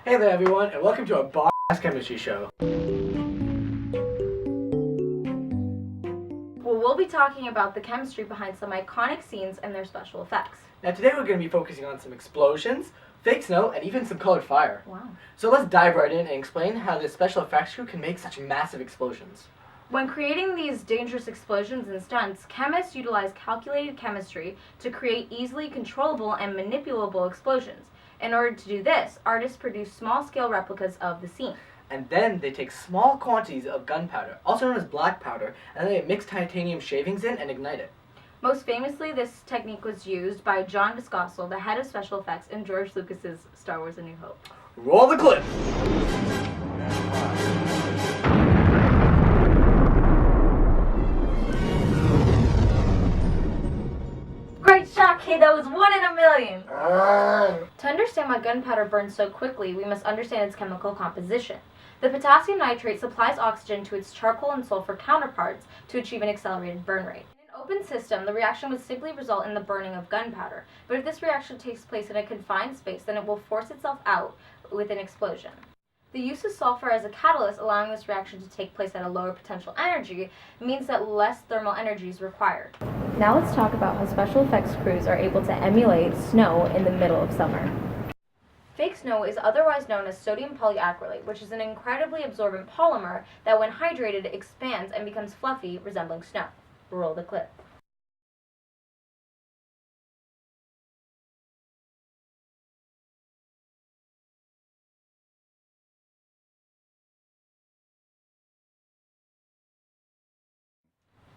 Hey there everyone, and welcome to our Boss Chemistry Show. Well, we'll be talking about the chemistry behind some iconic scenes and their special effects. Now today we're going to be focusing on some explosions, fake snow, and even some colored fire. Wow. So let's dive right in and explain how this special effects crew can make such massive explosions. When creating these dangerous explosions and stunts, chemists utilize calculated chemistry to create easily controllable and manipulable explosions. In order to do this, artists produce small-scale replicas of the scene. And then they take small quantities of gunpowder, also known as black powder, and then they mix titanium shavings in and ignite it. Most famously, this technique was used by John Descosel, the head of special effects in George Lucas's Star Wars: A New Hope. Roll the clip! Great shot, kid! That was 1 in a million! To understand why gunpowder burns so quickly, we must understand its chemical composition. The potassium nitrate supplies oxygen to its charcoal and sulfur counterparts to achieve an accelerated burn rate. In an open system, the reaction would simply result in the burning of gunpowder, but if this reaction takes place in a confined space, then it will force itself out with an explosion. The use of sulfur as a catalyst, allowing this reaction to take place at a lower potential energy, means that less thermal energy is required. Now let's talk about how special effects crews are able to emulate snow in the middle of summer. Fake snow is otherwise known as sodium polyacrylate, which is an incredibly absorbent polymer that when hydrated expands and becomes fluffy, resembling snow. Roll the clip.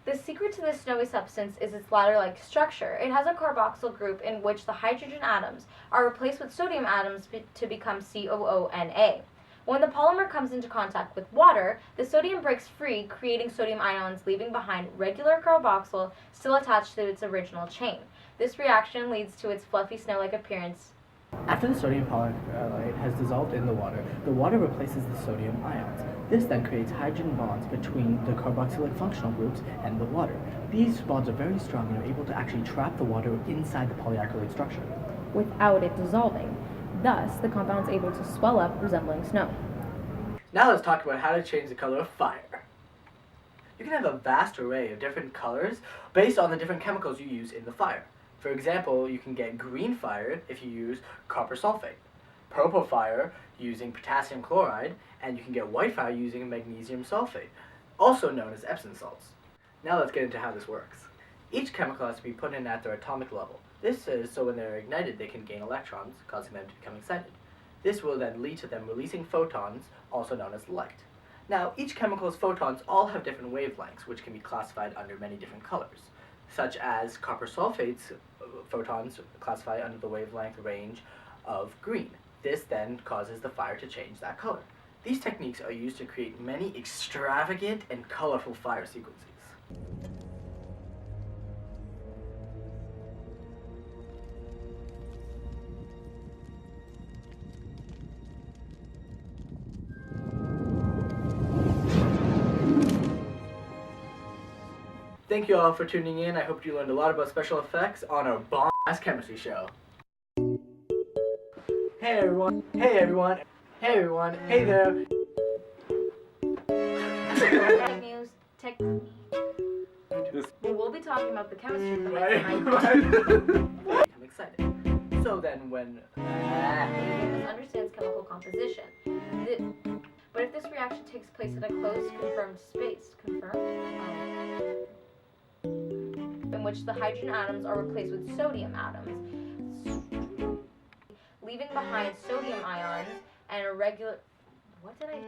The secret to this snowy substance is its ladder-like structure. It has a carboxyl group in which the hydrogen atoms are replaced with sodium atoms to become COONA. When the polymer comes into contact with water, the sodium breaks free, creating sodium ions, leaving behind regular carboxyl still attached to its original chain. This reaction leads to its fluffy snow-like appearance. After the sodium polyacrylate has dissolved in the water replaces the sodium ions. This then creates hydrogen bonds between the carboxylic functional groups and the water. These bonds are very strong and are able to actually trap the water inside the polyacrylate structure, Without it dissolving. Thus, the compound is able to swell up, resembling snow. Now let's talk about how to change the color of fire. You can have a vast array of different colors based on the different chemicals you use in the fire. For example, you can get green fire if you use copper sulfate, purple fire using potassium chloride, and you can get white fire using magnesium sulfate, also known as Epsom salts. Now let's get into how this works. Each chemical has to be put in at their atomic level. This is so when they're ignited they can gain electrons, causing them to become excited. This will then lead to them releasing photons, also known as light. Now, each chemical's photons all have different wavelengths, which can be classified under many different colors, such as copper sulfate's photons classified under the wavelength range of green. This then causes the fire to change that color. These techniques are used to create many extravagant and colorful fire sequences. Thank you all for tuning in. I hope you learned a lot about special effects on our Boss Chemistry Show. Hey everyone, hey everyone, hey everyone, hey there. News, we'll be talking about the chemistry behind I'm excited. So then when... understands chemical composition. But if this reaction takes place in a closed, confirmed space, in which the hydrogen atoms are replaced with sodium atoms, leaving behind sodium ions and a regular... What did I...